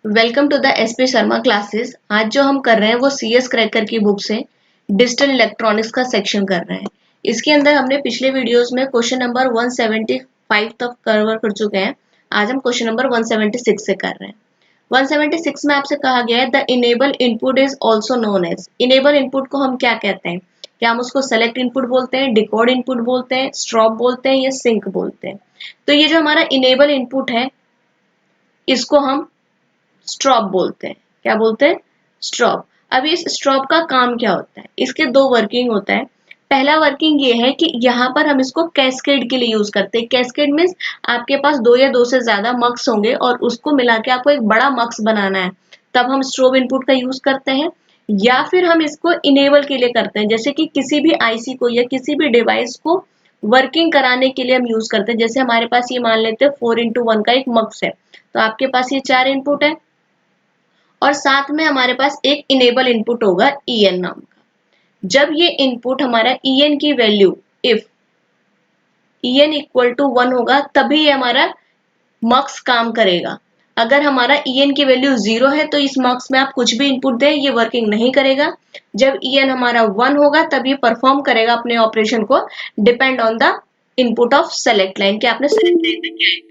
Welcome to the SP Sharma classes. आज जो हम कर रहे हैं वो सीएस क्रैकर की बुक से डिजिटल इलेक्ट्रॉनिक्स का सेक्शन कर रहे हैं। इसके अंदर हमने पिछले वीडियोस में क्वेश्चन नंबर 175 तक कवर कर चुके हैं। आज हम क्वेश्चन नंबर 176 से कर रहे हैं। 176 में आपसे कहा गया है the enable input is also known as. Enable input को हम क्या कहते हैं? क्या हम उसको सेलेक्ट इनपुट बोलते हैं, डिकोड इनपुट बोलते हैं, स्ट्रॉप बोलते हैं या सिंक बोलते हैं? तो ये जो हमारा इनेबल इनपुट है इसको हम स्ट्रॉप बोलते हैं। क्या बोलते हैं? स्ट्रॉप। अब इस स्ट्रॉप का काम क्या होता है? इसके दो वर्किंग होता है। पहला वर्किंग ये है कि यहाँ पर हम इसको कैस्केड के लिए यूज करते हैं। कैस्केड मीन्स आपके पास दो या दो से ज्यादा मक्स होंगे और उसको मिला के आपको एक बड़ा मक्स बनाना है, तब हम स्ट्रोब इनपुट का यूज करते हैं। या फिर हम इसको इनेबल के लिए करते हैं, जैसे कि किसी भी आईसी को या किसी भी डिवाइस को वर्किंग कराने के लिए हम यूज करते हैं। जैसे हमारे पास ये मान लेते हैं 4x1 का एक मक्स है, तो आपके पास ये 4 इनपुट है और साथ में हमारे पास एक इनेबल इनपुट होगा en नाम का। जब ये इनपुट हमारा en की value if en equal to 1 होगा तभी ये हमारा मक्स काम करेगा। अगर हमारा en की वैल्यू 0 है तो इस मक्स में आप कुछ भी इनपुट दें ये वर्किंग नहीं करेगा। जब en हमारा 1 होगा तब ये परफॉर्म करेगा अपने ऑपरेशन को, depend on the input of select line कि आपने सेलेक्ट लाइन में क्या इनपुट।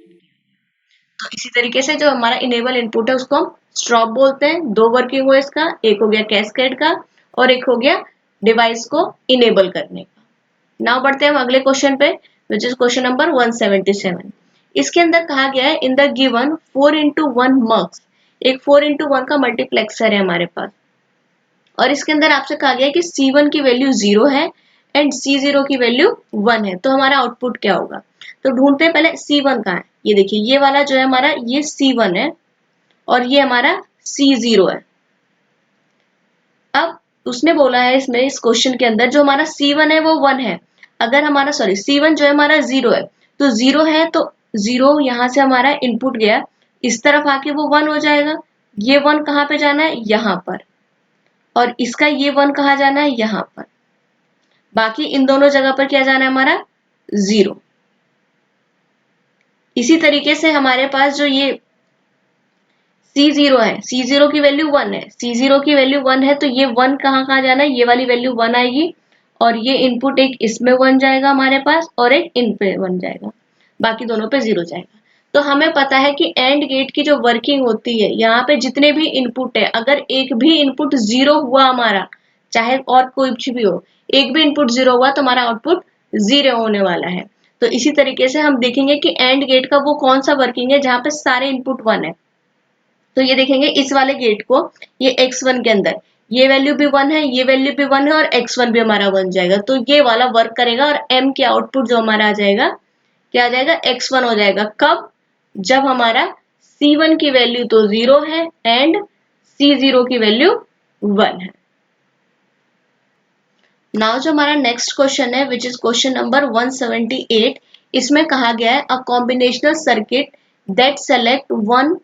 तो इसी तरीके से जो हमारा इनेबल इनपुट है उसको हम स्ट्रॉप बोलते हैं। दो वर्किंग हुआ इसका, एक हो गया कैस्केड का और एक हो गया डिवाइस को इनेबल करने का। नाउ बढ़ते हैं हम अगले क्वेश्चन पे, विच इज क्वेश्चन नंबर 177। इसके अंदर कहा गया है इन द गिवन 4x1 मक्स, एक 4x1 का मल्टीप्लेक्सर है हमारे पास और इसके अंदर आपसे कहा गया है कि C1 की वैल्यू 0 है एंड C0 की वैल्यू 1 है, तो हमारा आउटपुट क्या होगा? तो ढूंढते हैं पहले C1 कहाँ है। ये देखिए ये वाला जो है हमारा ये C1 है और ये हमारा C0 है। अब उसने बोला है इसमें इस क्वेश्चन के अंदर जो हमारा C1 है वो 1 है। अगर हमारा C1 जो है हमारा 0 है, तो 0 है तो 0 यहाँ से हमारा इनपुट गया, इस तरफ आके वो 1 हो जाएगा। ये 1 कहाँ पे जाना है? यहाँ पर। और इसका ये 1 कहाँ जाना है? यहाँ पर। बाकी इन दोनों जगह पर क्या जाना है हमारा? 0। इसी तरीके से हमारे पास जो ये C0 है, C0 की वैल्यू 1 है, C0 की वैल्यू 1 है तो ये 1 कहाँ कहाँ जाना है? ये वाली वैल्यू 1 आएगी और ये इनपुट एक इसमें 1 जाएगा हमारे पास और एक इन पे 1 जाएगा, बाकी दोनों पे 0 जाएगा। तो हमें पता है कि एंड गेट की जो वर्किंग होती है, यहाँ पे जितने भी इनपुट है अगर एक भी इनपुट 0 हुआ हमारा, चाहे और कोई कुछ भी हो, एक भी इनपुट 0 हुआ तो हमारा आउटपुट 0 होने वाला है। तो इसी तरीके से हम देखेंगे कि एंड गेट का वो कौन सा वर्किंग है जहाँ पे सारे इनपुट 1 है। तो ये देखेंगे इस वाले गेट को, ये x1 के अंदर ये वैल्यू भी 1 है, ये वैल्यू भी 1 है और x1 भी हमारा 1 जाएगा, तो ये वाला वर्क करेगा और m के आउटपुट जो हमारा आ जाएगा क्या आ जाएगा? x1 हो जाएगा। कब? जब हमारा C1 की वैल्यू तो 0 है एंड C0 की वैल्यू 1 है। नाउ जो हमारा नेक्स्ट क्वेश्चन है विच इज क्वेश्चन नंबर 178, इसमें कहा गया है अ combinational circuit that select one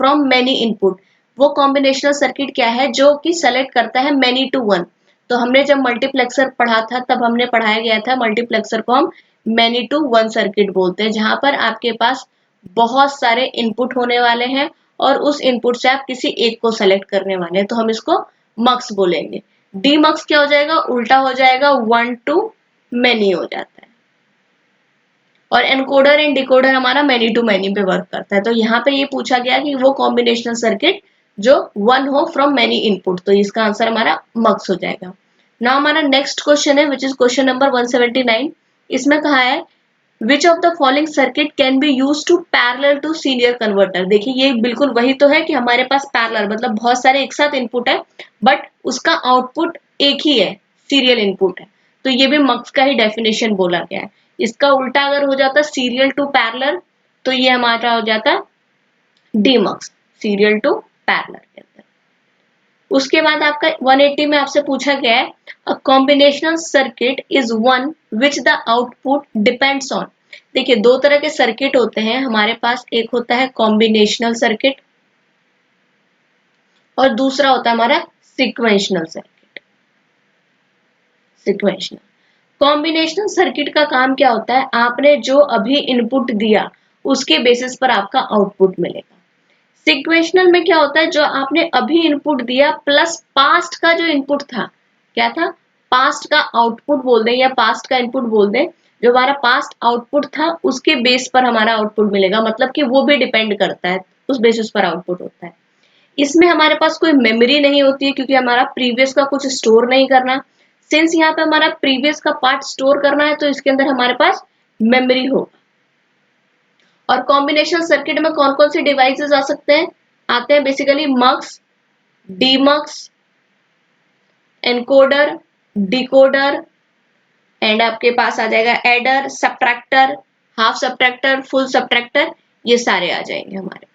from many input. वो कॉम्बिनेशनल सर्किट क्या है? जो कि सेलेक्ट करता है मैनी टू वन। तो हमने जब मल्टीप्लेक्सर पढ़ा था तब हमने पढ़ाया गया था मल्टीप्लेक्सर को हम मैनी टू वन सर्किट बोलते हैं, जहां पर आपके पास बहुत सारे इनपुट होने वाले हैं और उस इनपुट से आप किसी एक को सेलेक्ट करने वाले हैं, तो हम इसको मक्स बोलेंगे। डी मक्स क्या हो जाएगा? उल्टा हो जाएगा, 1 टू मैनी हो जाता है। और एनकोडर एंड डिकोडर हमारा मैनी टू मैनी पे वर्क करता है। तो यहाँ पे ये पूछा गया कि वो कॉम्बिनेशनल सर्किट जो 1 हो फ्रॉम मैनी इनपुट, तो इसका आंसर हमारा मक्स हो जाएगा। नाउ हमारा नेक्स्ट क्वेश्चन है विच इज क्वेश्चन नंबर 179। इसमें कहा है which of the following circuit can be use to parallel to serial converter. देखिए ये बिल्कुल वही तो है कि हमारे पास पैरेलल मतलब बहुत सारे एक साथ इनपुट है बट उसका आउटपुट एक ही है, सीरियल इनपुट है, तो ये भी मक्स का ही डेफिनेशन बोला गया है। इसका उल्टा अगर हो जाता सीरियल टू पैरेलल तो ये हमारा हो जाता डीमक्स, सीरियल टू पैरेलल के अंदर। उसके बाद आपका 180 में आपसे पूछा गया है अ combinational circuit is one which the output depends on. देखिए दो तरह के सर्किट होते हैं हमारे पास, एक होता है कॉम्बिनेशनल सर्किट और दूसरा होता है हमारा सिक्वेंशनल सर्किट। सिक्वेंशनल कॉम्बिनेशनल सर्किट का काम क्या होता है? आपने जो अभी इनपुट दिया उसके बेसिस पर आपका आउटपुट मिलेगा। सिक्वेशनल में क्या होता है, जो आपने अभी इनपुट दिया प्लस पास्ट का जो इनपुट था, क्या था, पास्ट का आउटपुट बोल दें या पास्ट का इनपुट बोल दें, जो हमारा पास्ट आउटपुट था उसके बेस पर हमारा आउटपुट मिलेगा, मतलब कि वो भी डिपेंड करता है, उस बेसिस पर आउटपुट होता है। इसमें हमारे पास कोई मेमोरी नहीं होती है क्योंकि हमारा प्रीवियस का कुछ स्टोर नहीं करना। सिंस यहाँ पे हमारा प्रीवियस का पार्ट स्टोर करना है तो इसके अंदर हमारे पास मेमोरी होगा। और कॉम्बिनेशन सर्किट में कौन कौन से डिवाइसेस आ सकते हैं, आते हैं basically mux, demux, encoder, decoder, and आपके पास आ जाएगा adder, subtractor, half subtractor, full subtractor, ये सारे आ जाएंगे हमारे पास।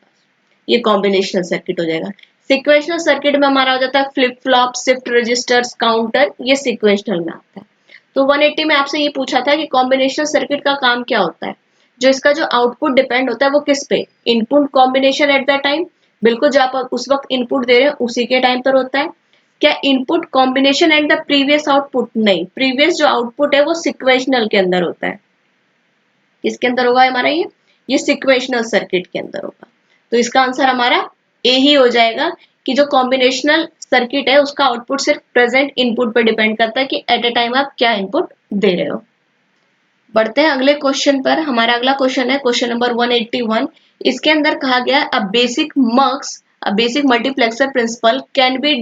ये कॉम्बिनेशनल सर्किट हो जाएगा। सिक्वेशनल सर्किट में हमारा हो जाता है flip flop, shift registers, counter, ये सिक्वेशनल में आता है। तो 180 में आपसे ये पूछा था कि कॉम्बिनेशनल सर्किट का काम क्या होता है, जो इसका जो आउटपुट डिपेंड होता है वो किस पे, input combination at the time, बिल्कुल जो आप उस वक्त इनपुट दे रहे हैं उसी के टाइम पर होता है। क्या input combination and the previous output, नहीं, प्रीवियस जो आउटपुट है वो सिक्वेशनल के अंदर होता है। किसके अंदर होगा हमारा ये सिक्वेशनल सर्किट के अंदर होगा। तो इसका आंसर हमारा ए ही हो जाएगा कि जो कॉम्बिनेशनल सर्किट है उसका आउटपुट सिर्फ प्रेजेंट इनपुट पर डिपेंड करता है कि एट ए टाइम आप क्या इनपुट दे रहे हो। बढ़ते हैं अगले क्वेश्चन पर। हमारा अगला क्वेश्चन है क्वेश्चन नंबर 181। इसके अंदर कहा गया है a basic multiplexer principle can be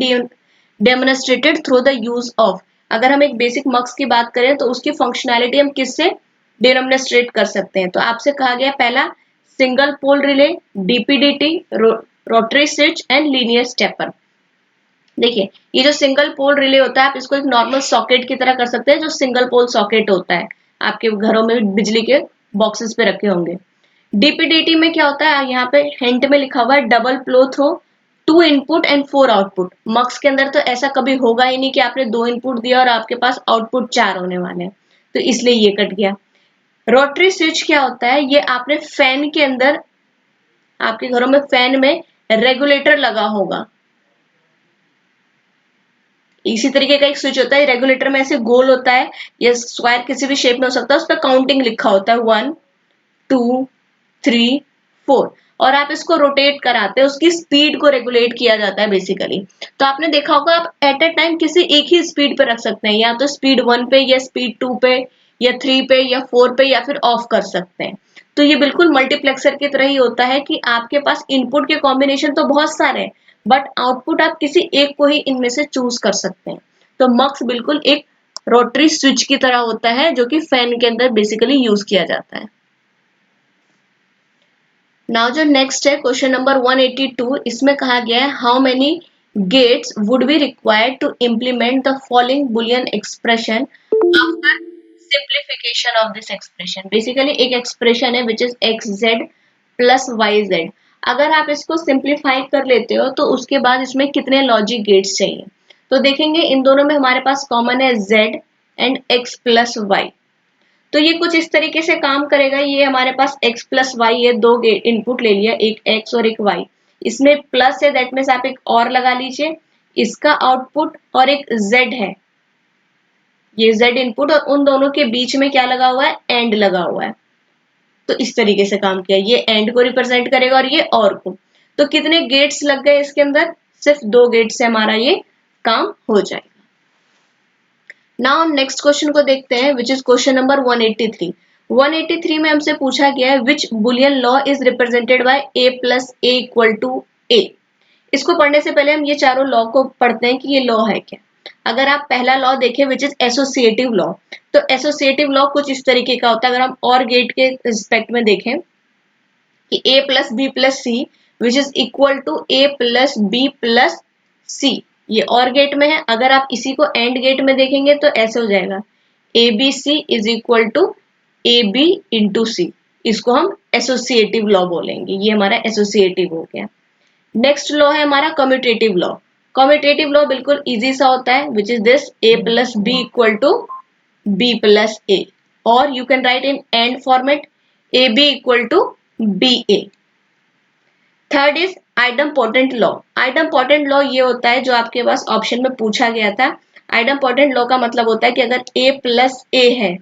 demonstrated through the use of. अगर हम एक बेसिक मक्स की बात करें तो उसकी फंक्शनैलिटी हम किससे डेमोन्स्ट्रेट कर सकते हैं। तो आपसे कहा गया पहला single pole relay, DPDT, rotary switch and linear stepper. देखिए ये जो सिंगल पोल रिले होता है आप इसको एक नॉर्मल सॉकेट की तरह कर सकते हैं, जो सिंगल पोल सॉकेट होता है आपके घरों में बिजली के बॉक्सेस पे रखे होंगे। डीपीडीटी में क्या होता है, यहाँ पे हिंट में लिखा हुआ है double flow throw, 2 input and 4 output. Mux के अंदर तो ऐसा कभी होगा ही नहीं कि आपने 2 इनपुट दिया और आपके पास आउटपुट 4 होने वाले हैं, तो इसलिए ये कट गया। रोटरी स्विच क्या होता है, ये आपने फैन के अंदर, आपके घरों में फैन में रेगुलेटर लगा होगा, इसी तरीके का एक स्विच होता है, रेगुलेटर में ऐसे गोल होता है या स्क्वायर किसी भी शेप में हो सकता है, उस पर काउंटिंग लिखा होता है 1 2 3 4, और आप इसको रोटेट कराते हैं, उसकी स्पीड को रेगुलेट किया जाता है बेसिकली। तो आपने देखा होगा आप एट ए टाइम किसी एक ही स्पीड पे रख सकते हैं, या तो स्पीड 1 पे या स्पीड 2 पे या 3 पे या 4 पे, या फिर ऑफ कर सकते हैं। तो ये बिल्कुल मल्टीप्लेक्सर की तरह ही होता है कि आपके पास इनपुट के कॉम्बिनेशन तो बहुत सारे हैं बट आउटपुट आप किसी एक को ही इनमें से चूज कर सकते हैं। तो मक्स बिल्कुल एक रोटरी स्विच की तरह होता है जो कि फैन के अंदर बेसिकली यूज किया जाता है। नाउ जो नेक्स्ट है क्वेश्चन नंबर 182, इसमें कहा गया है how many gates would be required to implement the following boolean expression after simplification of this expression. Basically एक एक्सप्रेशन है which is X Z plus Y Z. अगर आप इसको सिंप्लीफाई कर लेते हो तो उसके बाद इसमें कितने लॉजिक गेट्स चाहिए। तो देखेंगे इन दोनों में हमारे पास कॉमन है Z and X plus Y. तो ये कुछ इस तरीके से काम करेगा, ये हमारे पास x प्लस वाई, ये दो इनपुट ले लिया, एक x और एक y, इसमें प्लस है दैट मीन्स आप एक और लगा लीजिए, इसका आउटपुट, और एक z है, ये z इनपुट, और उन दोनों के बीच में क्या लगा हुआ है, एंड लगा हुआ है। तो इस तरीके से काम किया, ये एंड को रिप्रेजेंट करेगा और ये और को। तो कितने गेट्स लग गए इसके अंदर, सिर्फ 2 गेट से हमारा ये काम हो जाएगा। नाउ हम नेक्स्ट क्वेश्चन को देखते हैं विच इज क्वेश्चन नंबर 183। 183 में हमसे पूछा गया है which Boolean law is represented by a plus a equal to a। इसको पढ़ने से पहले हम ये चारों लॉ को पढ़ते हैं कि ये लॉ है क्या। अगर आप पहला लॉ देखें विच इज एसोसिएटिव लॉ, तो एसोसिएटिव लॉ कुछ इस तरीके का होता है। अगर हम और गेट के रिस्पेक्ट में देखें कि a plus b plus c which is equal to a plus b plus c, ये और गेट में है। अगर आप इसी को एंड गेट में देखेंगे तो ऐसे हो जाएगा a b c is equal to a b into c, इसको हम एसोसिएटिव लॉ बोलेंगे, ये हमारा एसोसिएटिव हो गया। नेक्स्ट लॉ है हमारा कम्यूटेटिव लॉ। कम्यूटेटिव लॉ बिल्कुल इजी सा होता है which is this a plus b equal to b plus a, और you can write in and format a b equal to b a. Third is idempotent law. Idempotent law ये होता है जो आपके पास ऑप्शन में पूछा गया था। आइडमपोटेंट लॉ का मतलब होता है कि अगर a प्लस ए है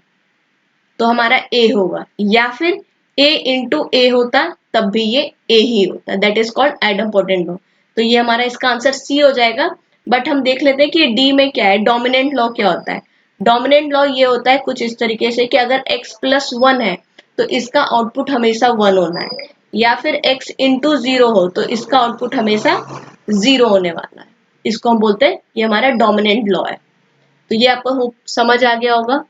तो हमारा a होगा, या फिर a इंटू ए होता तब भी ये ए ही होता है, दैट इज कॉल्ड आइडम्पोटेंट लॉ। तो ये हमारा इसका आंसर सी हो जाएगा। बट हम देख लेते हैं कि डी में क्या है, डोमिनेंट लॉ क्या होता है। डोमिनेंट लॉ ये होता है कुछ इस तरीके से कि अगर x प्लस 1 है तो इसका आउटपुट हमेशा 1 होना है, या फिर x इंटू 0 हो तो इसका आउटपुट हमेशा 0 होने वाला है। इसको हम बोलते हैं ये हमारा डोमिनेंट लॉ है। तो ये आपको समझ आ गया होगा।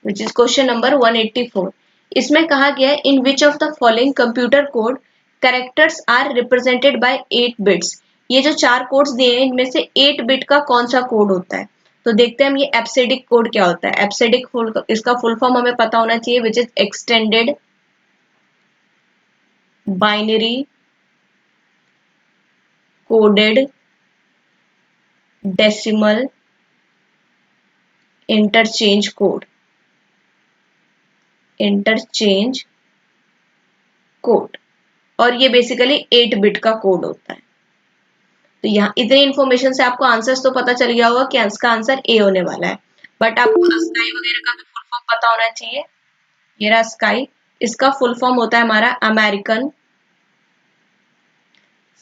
Which is question number 184। इसमें कहा गया है in which of the following computer code characters are represented by 8 bits. ये जो 4 कोड्स दिए हैं इनमें से 8 बिट का कौन सा कोड होता है। तो देखते हैं हम ये एब्सिडिक कोड क्या होता है। एब्सिडिक इसका फुल फॉर्म हमें पता होना चाहिए, which is extended binary coded decimal interchange code. Interchange code, और ये बेसिकली 8 बिट का कोड होता है। तो यहाँ इतनी इन्फॉर्मेशन से आपको आंसर्स तो पता चल गया होगा कि इसका आंसर ए होने वाला है। बट आपको स्काई वगैरह का भी फुल फॉर्म पता होना चाहिए। ये रहा स्काई, इसका फुल फॉर्म होता है हमारा American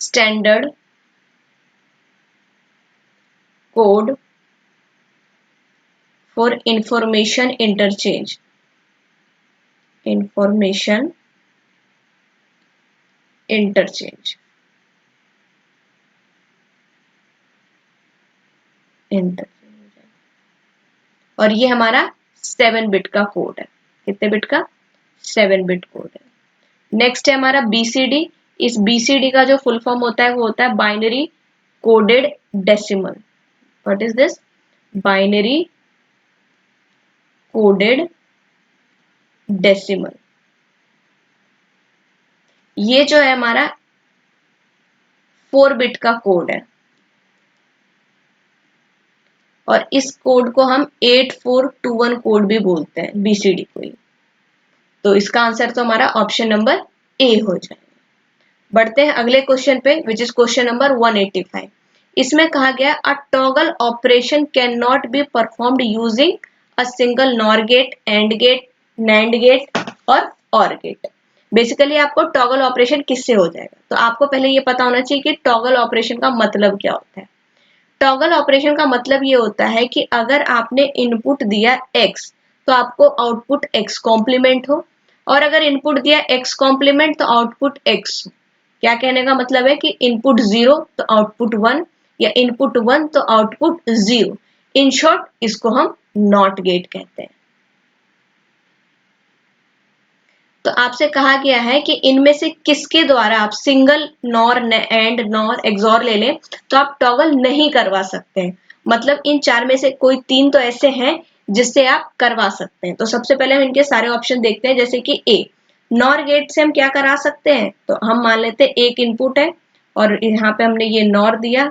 standard code for information interchange. Information interchange और ये हमारा 7 बिट का कोड है। कितने बिट का? 7 बिट कोड है। नेक्स्ट है हमारा बीसीडी। इस बीसीडी का जो फुल फॉर्म होता है वो होता है binary coded decimal. What is this? Binary coded decimal. ये जो है हमारा 4 बिट का कोड है और इस कोड को हम 8421 कोड भी बोलते हैं, बीसीडी को ही। तो इसका आंसर तो हमारा ऑप्शन नंबर ए हो जाएगा। बढ़ते हैं अगले क्वेश्चन पे, विच इज क्वेश्चन नंबर 185। इसमें कहा गया a toggle operation can not be performed using a single NOR gate, AND gate, NAND gate OR gate. Basically आपको टॉगल ऑपरेशन किससे हो जाएगा, तो आपको पहले ये पता होना चाहिए कि टॉगल ऑपरेशन का मतलब क्या होता है। टॉगल ऑपरेशन का मतलब ये होता है कि अगर आपने इनपुट दिया x तो आपको आउटपुट x कॉम्प्लीमेंट हो, और अगर इनपुट दिया x कॉम्प्लीमेंट तो आउटपुट x। क्या कहने का मतलब है कि इनपुट 0 तो आउटपुट 1, या इनपुट 1 तो आउटपुट 0। इन शॉर्ट इसको हम नॉट गेट कहते हैं। तो आपसे कहा गया है कि इनमें से किसके द्वारा आप single nor, and, nor, XOR ले लें तो आप टॉगल नहीं करवा सकते हैं। मतलब इन 4 में से कोई 3 तो ऐसे हैं जिससे आप करवा सकते हैं। तो सबसे पहले हम इनके सारे ऑप्शन देखते हैं। जैसे कि ए, नॉर गेट से हम क्या करा सकते हैं, तो हम मान लेते हैं एक इनपुट है और यहाँ पे हमने ये नॉर दिया।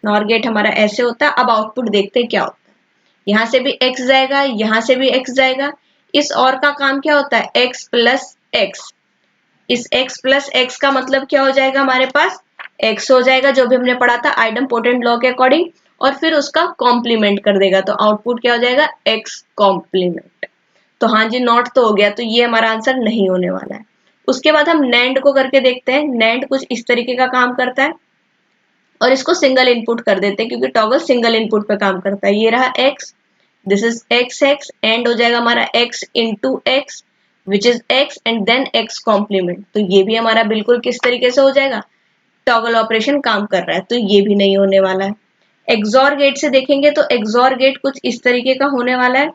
नॉर गेट हमारा ऐसे होता है। अब आउटपुट देखते हैं क्या होता है। यहाँ से भी x जाएगा, यहाँ से भी x जाएगा। इस और का काम क्या होता है, x प्लस x। इस x प्लस x का मतलब क्या हो जाएगा, हमारे पास x हो जाएगा, जो भी हमने पढ़ा था आइडम्पोटेंट लॉ के अकॉर्डिंग, और फिर उसका कॉम्प्लीमेंट कर देगा। तो आउटपुट क्या हो जाएगा, x कॉम्प्लीमेंट। तो हाँ जी, नॉट तो हो गया, तो ये हमारा आंसर नहीं होने वाला है। उसके बाद हम नैंड को करके देखते हैं। नैंड कुछ इस तरीके का काम करता है और इसको सिंगल इनपुट कर देते हैं क्योंकि टॉगल सिंगल इनपुट पे काम करता है। ये रहा x, this is x and हो जाएगा हमारा x into x which is x and then x complement. तो ये भी हमारा बिल्कुल किस तरीके से हो जाएगा, टॉगल ऑपरेशन काम कर रहा है, तो ये भी नहीं होने वाला है। एक्सॉर गेट से देखेंगे तो एक्सॉर गेट कुछ इस तरीके का होने वाला है।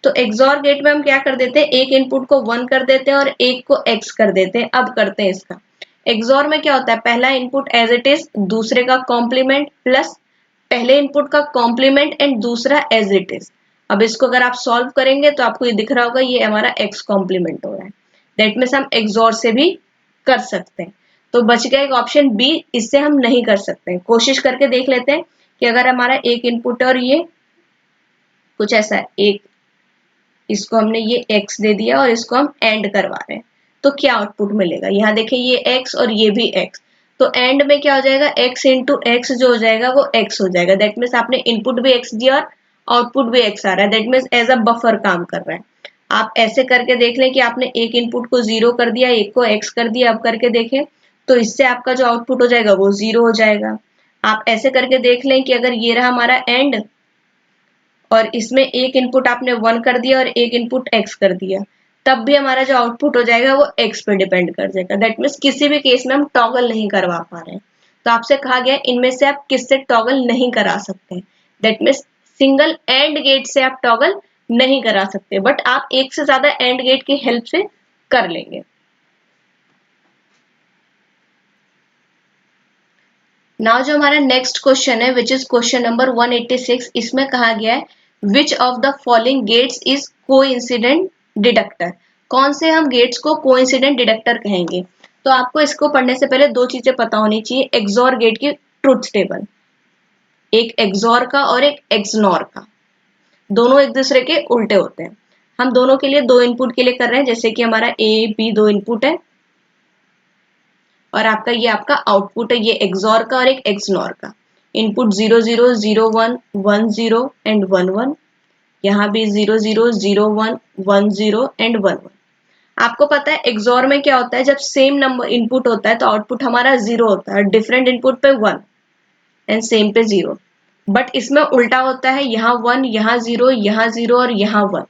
तो एक्सॉर गेट में हम क्या कर देते हैं, एक इनपुट को 1 कर देते हैं और एक को x कर देते हैं। अब करते हैं इसका। एक्सॉर में क्या होता है, पहला इनपुट एज इट इज, दूसरे का कॉम्प्लीमेंट, प्लस पहले इनपुट का कॉम्प्लीमेंट एंड दूसरा एज इट इज। अब इसको अगर आप सॉल्व करेंगे तो आपको ये दिख रहा होगा, ये हमारा x कॉम्प्लीमेंट हो रहा है। दैट मीन्स हम एक्सॉर से भी कर सकते हैं। तो बच गया एक ऑप्शन बी, इससे हम नहीं कर सकते। कोशिश करके देख लेते हैं कि अगर हमारा एक इनपुट और ये कुछ ऐसा है, एक इसको हमने ये x दे दिया और इसको हम एंड करवा रहे हैं, तो क्या आउटपुट मिलेगा। यहाँ देखिए ये x और ये भी x, तो एंड में क्या हो जाएगा, x इंटू एक्स जो हो जाएगा वो x हो जाएगा। दैट मीन्स आपने इनपुट भी x दिया और आउटपुट भी x आ रहा है। That means as a buffer काम कर रहा है। आप ऐसे करके देख लें कि आपने एक इनपुट को 0 कर दिया, एक को x कर दिया। अब करके देखें तो इससे आपका जो आउटपुट हो जाएगा वो 0 हो जाएगा। आप ऐसे करके देख लें कि अगर ये रहा हमारा एंड और इसमें एक इनपुट आपने 1 कर दिया और एक इनपुट x कर दिया, तब भी हमारा जो आउटपुट हो जाएगा वो x पे डिपेंड कर जाएगा। दैट मीन्स किसी भी केस में हम टॉगल नहीं करवा पा रहे हैं। तो आपसे कहा गया इनमें से आप किससे टॉगल नहीं करा सकते। That means single and gate से आप टॉगल नहीं करा सकते, बट आप एक से ज्यादा एंड गेट की हेल्प से कर लेंगे। नाउ जो हमारा नेक्स्ट क्वेश्चन है विच इज क्वेश्चन नंबर 186, इसमें कहा गया है which of the following gates is coincident detector. कौन से हम गेट्स को कोइंसिडेंट डिडक्टर कहेंगे। तो आपको इसको पढ़ने से पहले दो चीजें पता होनी चाहिए। एक्सॉर गेट की ट्रुथ टेबल, एक एक्सॉर का और एक एक्सनॉर का, दोनों एक दूसरे के उल्टे होते हैं। हम दोनों के लिए दो इनपुट के लिए कर रहे हैं, जैसे कि हमारा ए बी दो इनपुट है और ये आपका आउटपुट है, ये एक्सॉर का और एक एक्सनॉर का। इनपुट 0 0 0 1 1 0 एंड 1 1, यहाँ भी 0 0 0 1 1 0 एंड 1 1। आपको पता है एक्सॉर में क्या होता है, जब सेम नंबर इनपुट होता है तो आउटपुट हमारा 0 होता है, डिफरेंट इनपुट पे 1 एंड सेम पे 0। बट इसमें उल्टा होता है, यहाँ 1 यहाँ 0 यहाँ 0 और यहाँ 1।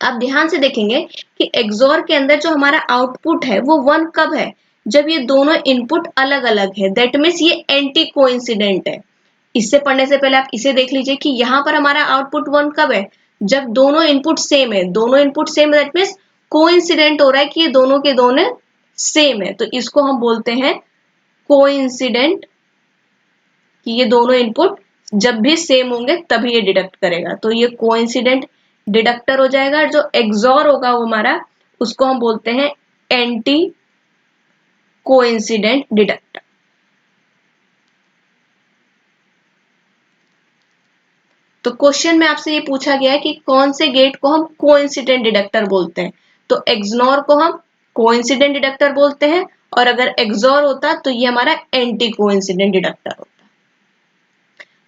आप ध्यान से देखेंगे कि एक्सॉर के अंदर जो हमारा आउटपुट है वो 1 कब है, जब ये दोनों इनपुट अलग अलग है। दैट मीन्स ये एंटी कोइंसिडेंट है। इससे पढ़ने से पहले आप इसे देख लीजिए कि यहाँ पर हमारा आउटपुट 1 कब है, जब दोनों इनपुट सेम है। दोनों इनपुट सेम है दैट मीन्स कोइंसिडेंट हो रहा है कि ये दोनों के दोनों सेम है, तो इसको हम बोलते हैं कोइंसिडेंट, कि ये दोनों इनपुट जब भी सेम होंगे तभी ये डिडक्ट करेगा। तो ये कोइंसिडेंट डिडक्टर हो जाएगा। जो एक्सॉर होगा वो हमारा, उसको हम बोलते हैं एंटी कोइंसिडेंट डिडक्टर। तो क्वेश्चन में आपसे ये पूछा गया है कि कौन से गेट को हम कोइंसिडेंट डिडक्टर बोलते हैं। तो एक्सनॉर को हम कोइंसिडेंट डिडक्टर बोलते हैं, और अगर एक्सॉर होता तो ये हमारा एंटी कोइंसिडेंट डिडक्टर होता।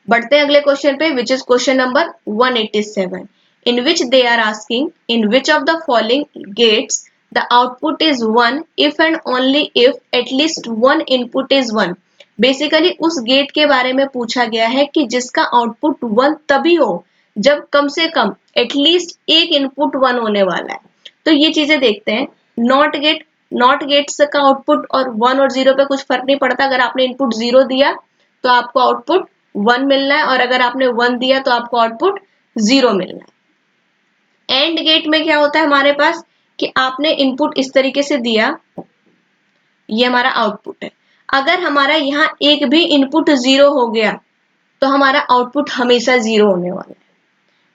बढ़ते हैं अगले क्वेश्चन पे, which is question number 187, in which they are asking in which of the following gates the output is 1 if and only if at least one input is 1। Basically उस gate के बारे में पूछा गया है कि जिसका आउटपुट 1 तभी हो जब कम से कम एटलीस्ट एक इनपुट 1 होने वाला है। तो ये चीजें देखते हैं। नॉट गेट्स का आउटपुट और 1 और 0 पे कुछ फर्क नहीं पड़ता। अगर आपने इनपुट 0 दिया तो आपको आउटपुट 1 मिलना है, और अगर आपने 1 दिया तो आपको आउटपुट 0 मिलना है। एंड गेट में क्या होता है हमारे पास कि आपने इनपुट इस तरीके से दिया, ये हमारा आउटपुट है। अगर हमारा यहाँ एक भी इनपुट 0 हो गया तो हमारा आउटपुट हमेशा 0 होने वाला है।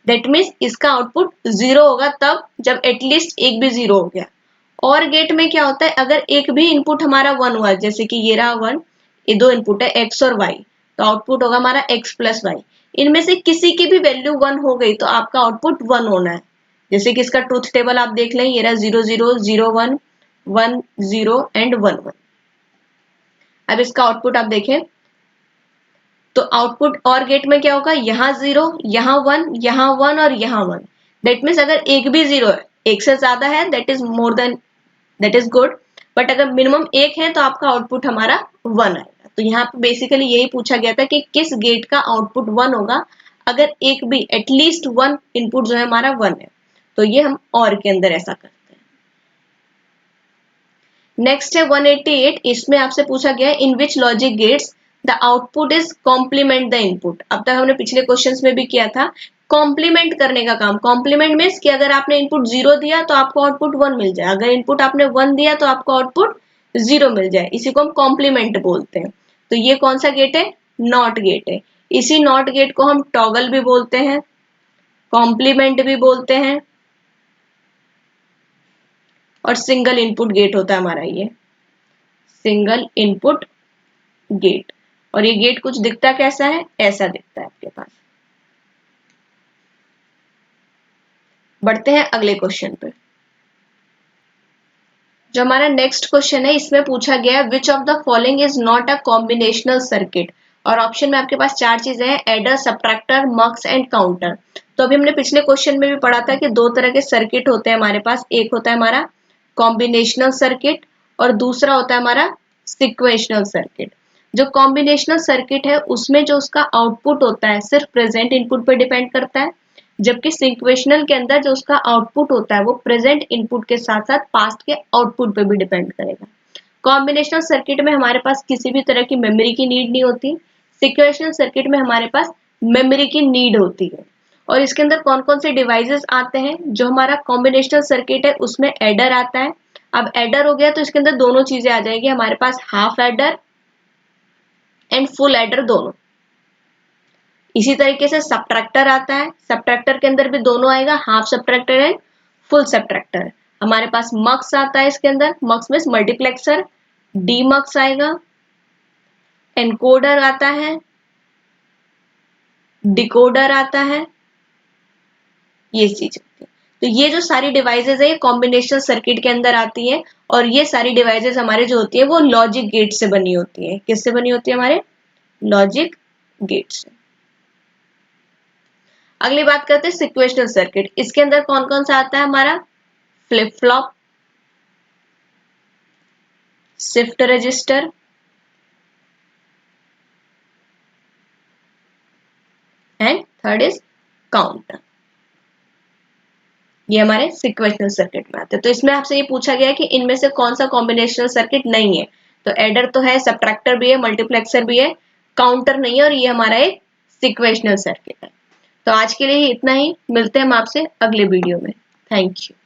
दैट मीन्स इसका आउटपुट 0 होगा तब जब एटलीस्ट एक भी 0 हो गया। और गेट में क्या होता है, अगर एक भी इनपुट हमारा 1 हुआ, जैसे कि ये रहा 1, ये दो इनपुट है x और y, तो आउटपुट होगा हमारा x प्लस वाई। इनमें से किसी की भी वैल्यू 1 हो गई तो आपका आउटपुट 1 होना है। जैसे कि इसका ट्रूथ टेबल आप देख लें, ये रहा 0 0 0 1 1 0 एंड 1 1। अब इसका आउटपुट आप देखें तो आउटपुट और गेट में क्या होगा, यहाँ 0 यहाँ 1 यहाँ 1 और यहाँ 1। दैट मीन्स अगर एक भी 0 है, एक से ज्यादा है that is more than, that is good. But अगर मिनिमम एक है तो आपका आउटपुट हमारा 1 आएगा। तो यहाँ पे बेसिकली यही पूछा गया था कि किस गेट का आउटपुट 1 होगा अगर एक भी एटलीस्ट 1 इनपुट जो है हमारा 1 है। तो ये हम और के अंदर ऐसा करते हैं। नेक्स्ट है 188, इसमें आपसे पूछा गया है in which logic gates the output is complement the input. अब तक हमने पिछले क्वेश्चंस में भी किया था कॉम्प्लीमेंट करने का काम। कॉम्प्लीमेंट मीन्स कि अगर आपने इनपुट 0 दिया तो आपको आउटपुट 1 मिल जाए, अगर इनपुट आपने 1 दिया तो आपको आउटपुट 0 मिल जाए। इसी को हम कॉम्प्लीमेंट बोलते हैं। तो ये कौन सा गेट है, नॉट गेट है। इसी नॉट गेट को हम टॉगल भी बोलते हैं, कॉम्प्लीमेंट भी बोलते हैं, और सिंगल इनपुट गेट होता है हमारा ये सिंगल इनपुट गेट। और ये गेट कुछ दिखता कैसा है, ऐसा दिखता है आपके पास। बढ़ते हैं अगले क्वेश्चन पे। जो हमारा नेक्स्ट क्वेश्चन है इसमें पूछा गया है which of the following is not a combinational circuit. और ऑप्शन में आपके पास चार चीजें हैं, एडर, सबट्रैक्टर, मक्स एंड काउंटर। तो अभी हमने पिछले क्वेश्चन में भी पढ़ा था कि दो तरह के सर्किट होते हैं हमारे पास, एक होता है हमारा कॉम्बिनेशनल सर्किट और दूसरा होता है हमारा सिक्वेंशनल सर्किट। जो कॉम्बिनेशनल सर्किट है उसमें जो उसका आउटपुट होता है सिर्फ प्रेजेंट इनपुट पर डिपेंड करता है, जबकि सिक्वेशनल के अंदर जो उसका आउटपुट होता है वो प्रेजेंट इनपुट के साथ साथ पास्ट के आउटपुट पे भी डिपेंड करेगा। कॉम्बिनेशनल सर्किट में हमारे पास किसी भी तरह की मेमोरी की नीड नहीं होती, सिक्वेशनल सर्किट में हमारे पास मेमोरी की नीड होती है। और इसके अंदर कौन कौन से डिवाइसेस आते हैं, जो हमारा कॉम्बिनेशनल सर्किट है उसमें एडर आता है। अब एडर हो गया तो इसके अंदर दोनों चीजें आ जाएगी हमारे पास, half adder and full adder दोनों। इसी तरीके से सबट्रैक्टर आता है, सबट्रैक्टर के अंदर भी दोनों आएगा, half subtractor and full subtractor. हमारे पास मक्स आता है, इसके अंदर मक्स में मल्टीप्लेक्सर, डी मक्स आएगा, एनकोडर आता है, डिकोडर आता है, ये चीज होती है। तो ये जो सारी डिवाइसेस है ये कॉम्बिनेशनल सर्किट के अंदर आती है और ये सारी डिवाइसेस हमारे जो होती है वो लॉजिक गेट से बनी होती है। किससे बनी होती है, हमारे लॉजिक गेट से। अगली बात करते हैं सिक्वेशनल सर्किट। इसके अंदर कौन कौन सा आता है हमारा, flip flop, shift register, and third is counter. ये हमारे सिक्वेशनल सर्किट में आते हैं। तो इसमें आपसे ये पूछा गया है कि इनमें से कौन सा कॉम्बिनेशनल सर्किट नहीं है। तो एडर तो है, सबट्रैक्टर भी है, मल्टीप्लेक्सर भी है, काउंटर नहीं है और ये हमारा एक सिक्वेशनल सर्किट है। तो आज के लिए इतना ही, मिलते हैं हम आपसे अगले वीडियो में। Thank you.